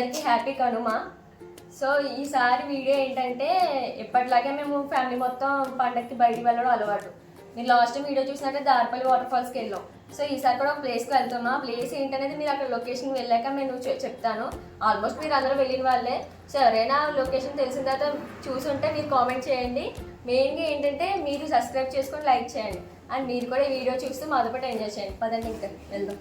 అందరికీ happy Kanuma. So ఈసారి video ఏంటంటే ఎప్పటిలాగే మేము ఫ్యామిలీ మొత్తం పండగకి బయటికి వెళ్ళడం అలవాటు. మీరు లాస్ట్ టైం వీడియో చూసినట్టే దారిపల్లి వాటర్ ఫాల్స్కి వెళ్ళాం. సో ఈసారి కూడా ఒక ప్లేస్కి వెళ్తున్నాం. ఆ ప్లేస్ ఏంటనేది మీరు అక్కడ లొకేషన్కి వెళ్ళాక నేను చెప్తాను. ఆల్మోస్ట్ మీరు అందరూ వెళ్ళిన వాళ్ళే. సో ఎవరైనా లొకేషన్ తెలిసిన తర్వాత చూసుంటే మీరు కామెంట్ చేయండి. మెయిన్గా ఏంటంటే మీరు సబ్స్క్రైబ్ చేసుకొని లైక్ చేయండి. అండ్ మీరు కూడా ఈ వీడియో చూస్తూ మాతో పాటు ఎంజాయ్ చేయండి. పదండి ఇంకా వెళ్దాం.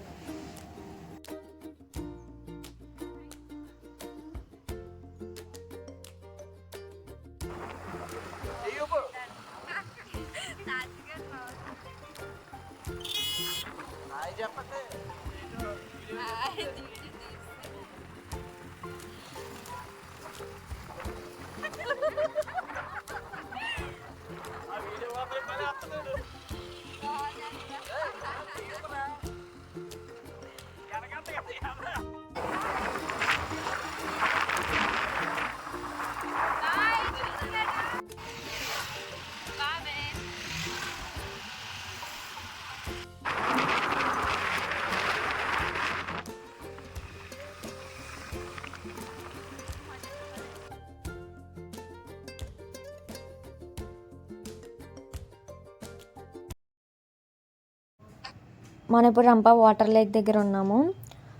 మనం ఇప్పుడు రంప వాటర్ లేక్ దగ్గర ఉన్నాము.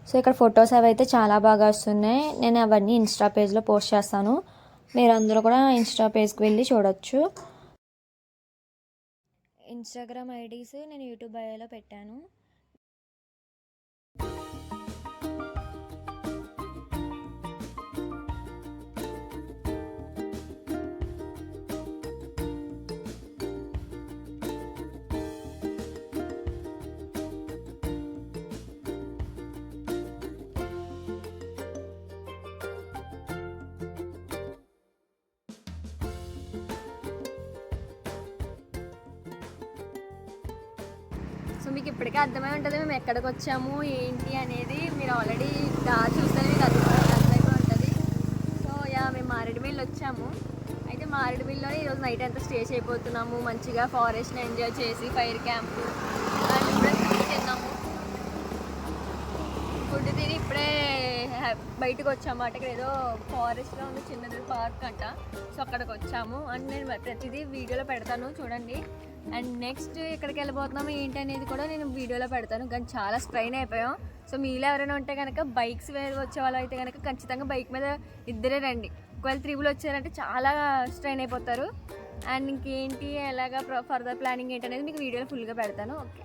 సో ఇక్కడ ఫొటోస్ అవి అయితే చాలా బాగా వస్తున్నాయి. నేను అవన్నీ ఇన్స్టా పేజ్లో పోస్ట్ చేస్తాను. మీరు అందరూ కూడా ఇన్స్టా పేజ్కి వెళ్ళి చూడొచ్చు. ఇన్స్టాగ్రామ్ ఐడీస్ నేను యూట్యూబ్ బయోలో పెట్టాను. సో మీకు ఇప్పటికే అర్థమై ఉంటుంది మేము ఎక్కడికి వచ్చాము ఏంటి అనేది. మీరు ఆల్రెడీ చూస్తే మీకు అర్థమైపోయి ఉంటుంది. సో మేము మారేడుమిల్లి వచ్చాము. అయితే మారేడుమిల్లిలో ఈరోజు నైట్ అంతా స్టే చేయబోతున్నాము. మంచిగా ఫారెస్ట్ని ఎంజాయ్ చేసి ఫైర్ క్యాంప్ అండ్ ఇప్పుడే ఫుడ్ తిన్నాము. ఫుడ్ తిని ఇప్పుడే బయటకు వచ్చాము. అటు ఏదో ఫారెస్ట్లో ఉంది చిన్నది పార్క్ అంట. సో అక్కడికి వచ్చాము. అండ్ నేను ప్రతిదీ వీడియోలో పెడతాను చూడండి. అండ్ నెక్స్ట్ ఎక్కడికి వెళ్ళిపోతున్నాము ఏంటి అనేది కూడా నేను వీడియోలో పెడతాను. కానీ చాలా స్ట్రైన్ అయిపోయాం. సో మీలో ఎవరైనా ఉంటే కనుక బైక్స్ వచ్చే వాళ్ళు అయితే కనుక ఖచ్చితంగా బైక్ మీద ఇద్దరే రండి. ఒకవేళ త్రిబుల్ వచ్చారంటే చాలా స్ట్రైన్ అయిపోతారు. అండ్ ఇంకేంటి ఎలాగా ఫర్దర్ ప్లానింగ్ ఏంటి అనేది మీకు వీడియోలో ఫుల్గా పెడతాను. ఓకే.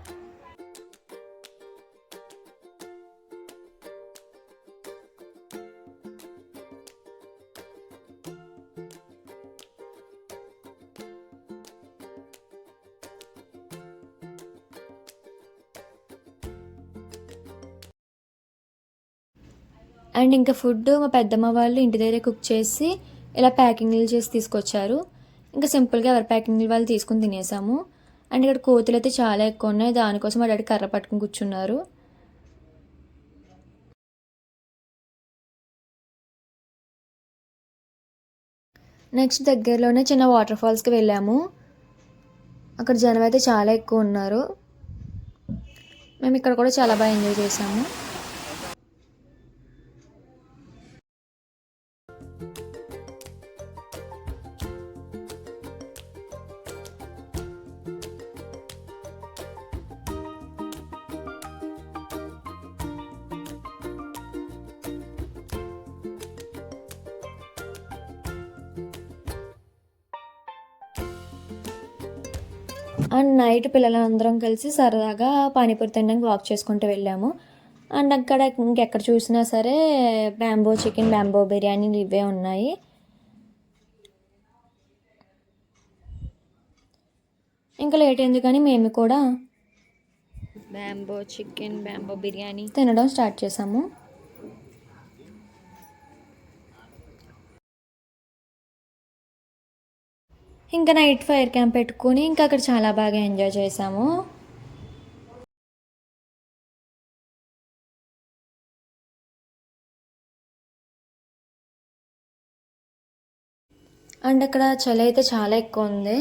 అండ్ ఇంకా ఫుడ్ మా పెద్దమ్మ వాళ్ళు ఇంటి దగ్గరే కుక్ చేసి ఇలా ప్యాకింగ్లు చేసి తీసుకొచ్చారు. ఇంకా సింపుల్గా ఎవరి ప్యాకింగ్లు వాళ్ళు తీసుకుని తినేసాము. అండ్ ఇక్కడ కోతులు అయితే చాలా ఎక్కువ ఉన్నాయి. దానికోసం మా డాడీ కర్ర పట్టుకుని కూర్చున్నారు. నెక్స్ట్ దగ్గరలోనే చిన్న వాటర్ ఫాల్స్కి వెళ్ళాము. అక్కడ జనం అయితే చాలా ఎక్కువ ఉన్నారు. మేము ఇక్కడ కూడా చాలా బాగా ఎంజాయ్ చేసాము. అండ్ నైట్ పిల్లలందరం కలిసి సరదాగా పానీపూరి తినడానికి వాక్ చేసుకుంటూ వెళ్ళాము. అండ్ అక్కడ ఇంకెక్కడ చూసినా సరే బ్యాంబో చికెన్, బ్యాంబో బిర్యానీలు ఇవే ఉన్నాయి. ఇంకా లేట్ ఎందుకని మేము కూడా బ్యాంబో చికెన్, బ్యాంబో బిర్యానీ తినడం స్టార్ట్ చేసాము. ఇంకా నైట్ ఫైర్ క్యాంప్ పెట్టుకుని ఇంకా అక్కడ చాలా బాగా ఎంజాయ్ చేసాము. అండ్ అక్కడ చలి అయితే చాలా ఎక్కువ ఉంది.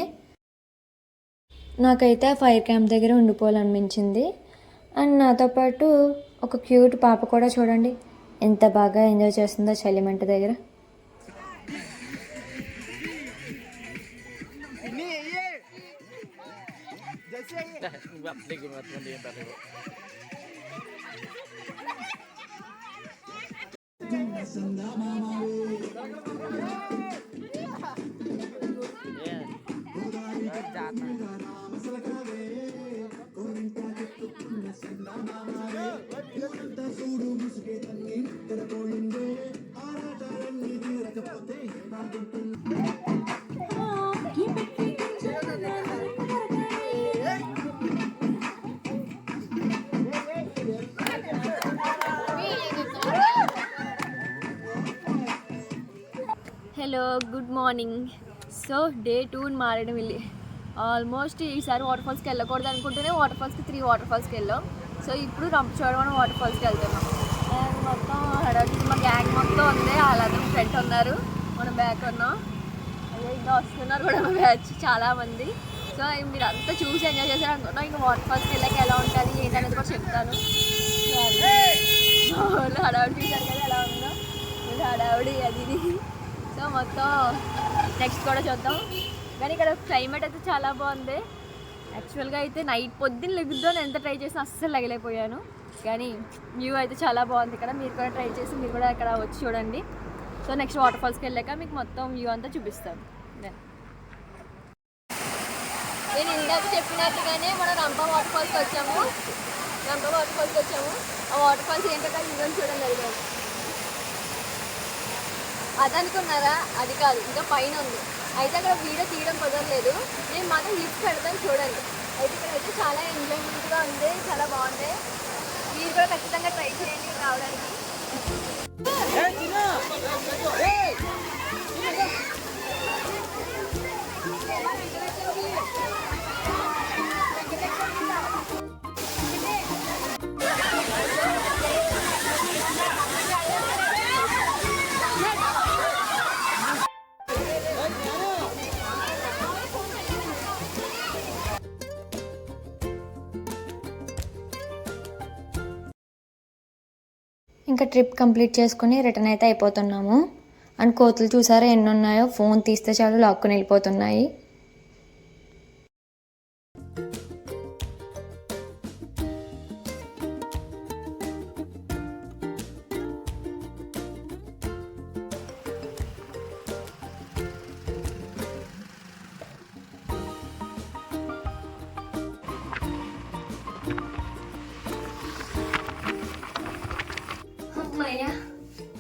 నాకైతే ఆ ఫైర్ క్యాంప్ దగ్గర ఉండిపోవాలనిపించింది. అండ్ నాతో పాటు ఒక క్యూట్ పాప కూడా చూడండి ఎంత బాగా ఎంజాయ్ చేస్తుందో చలిమంట దగ్గర. Hello, good morning. So day 2 Maredumilli. Almost ఈసారి వాటర్ ఫాల్స్కి వెళ్ళకూడదు అనుకుంటేనే వాటర్ ఫాల్స్కి 3 వాటర్ ఫాల్స్కి వెళ్ళాం. సో ఇప్పుడు రంపచోడవరం వాటర్ ఫాల్స్కి వెళ్తున్నాం. అండ్ మొత్తం హడావిడి మా గ్యాంగ్ మొత్తం ఉంది. వాళ్ళందరూ ఫ్రెండ్ ఉన్నారు, మనం బ్యాక్ ఉన్నాం. అయ్యో ఇంకా వస్తున్నారు కూడా మా బ్యాచ్ చాలామంది. సో మీరు అంతా చూసి ఎంజాయ్ చేశారు అనుకున్నాం. ఇంకా వాటర్ ఫాల్స్కి వెళ్ళాక ఎలా ఉంటుంది ఏంటనేది కూడా చెప్తాను. వాళ్ళు హడావిడి చూశారు కదా ఎలా ఉందో, హడావిడి అది ఇది. సో మొత్తం నెక్స్ట్ కూడా చూద్దాం. కానీ ఇక్కడ క్లైమేట్ అయితే చాలా బాగుంది. యాక్చువల్గా అయితే నైట్ పొద్దున్న లెగుద్దాం ఎంత ట్రై చేసినా అస్సలు లగలేకపోయాను. కానీ వ్యూ అయితే చాలా బాగుంది ఇక్కడ. మీరు కూడా ట్రై చేసి మీరు కూడా ఇక్కడ వచ్చి చూడండి. సో నెక్స్ట్ వాటర్ ఫాల్స్కి వెళ్ళాక మీకు మొత్తం వ్యూ అంతా చూపిస్తాను. నేను ఇందాక చెప్పినట్టుగానే మనం రంప వాటర్ ఫాల్స్కి వచ్చాము. ఆ వాటర్ ఫాల్స్ ఏంటంటే ఇవ్వని చూడండి. అది కాదు, అది అనుకున్నారా? అది కాదు, ఇంకా పైన ఉంది. అయితే అక్కడ వీడియో తీయడం కుదరలేదు. నేను మాత్రం లిఫ్ట్ పెడతాను చూడండి. అయితే ఇక్కడ అయితే చాలా ఎంజాయ్మెంట్గా ఉంది, చాలా బాగుంది. మీరు కూడా ఖచ్చితంగా ట్రై చేయండి రావడానికి. ఇంకా ట్రిప్ కంప్లీట్ చేసుకుని రిటర్న్ అయితే అయిపోతున్నాము. అండ్ కోతులు చూసారా ఎన్ని ఉన్నాయో, ఫోన్ తీస్తే చాలు లాక్కుని వెళ్ళిపోతున్నాయి.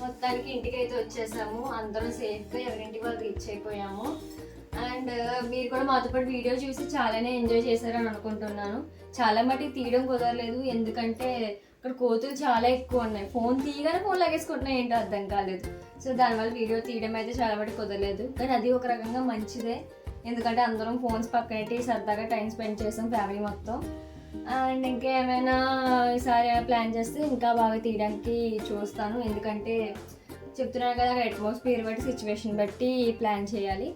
మొత్తానికి ఇంటికి అయితే వచ్చేసాము. అందరం సేఫ్గా ఎవరింటికి వాళ్ళు రీచ్ అయిపోయాము. అండ్ మీరు కూడా మాతో పాటు వీడియో చూసి చాలానే ఎంజాయ్ చేశారని అనుకుంటున్నాను. చాలా మటుకు తీయడం కుదరలేదు, ఎందుకంటే అక్కడ కోతులు చాలా ఎక్కువ ఉన్నాయి. ఫోన్ తీయగానే ఫోన్ లాగేసుకుంటున్నాయి, ఏంటో అర్థం కాలేదు. సో దానివల్ల వీడియో తీయడం అయితే చాలా మటుకు కుదరలేదు. కానీ అది ఒక రకంగా మంచిదే, ఎందుకంటే అందరం ఫోన్స్ పక్కనెట్టి సరదాగా టైం స్పెండ్ చేసాం ఫ్యామిలీ మొత్తం. అండ్ ఇంకేమైనా ఈసారి ప్లాన్ చేస్తే ఇంకా బాగా తీయడానికి చూస్తాను, ఎందుకంటే చెప్తున్నాను కదా అక్కడ అట్మాస్ఫియర్ బట్టి సిచ్యువేషన్ బట్టి ప్లాన్ చేయాలి.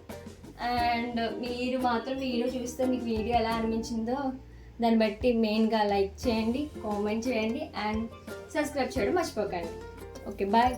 అండ్ మీరు మాత్రం వీడియో చూస్తే మీకు వీడియో ఎలా అనిపించిందో దాన్ని బట్టి మెయిన్గా లైక్ చేయండి, కామెంట్ చేయండి అండ్ సబ్స్క్రైబ్ చేయడం మర్చిపోకండి. Okay, bye.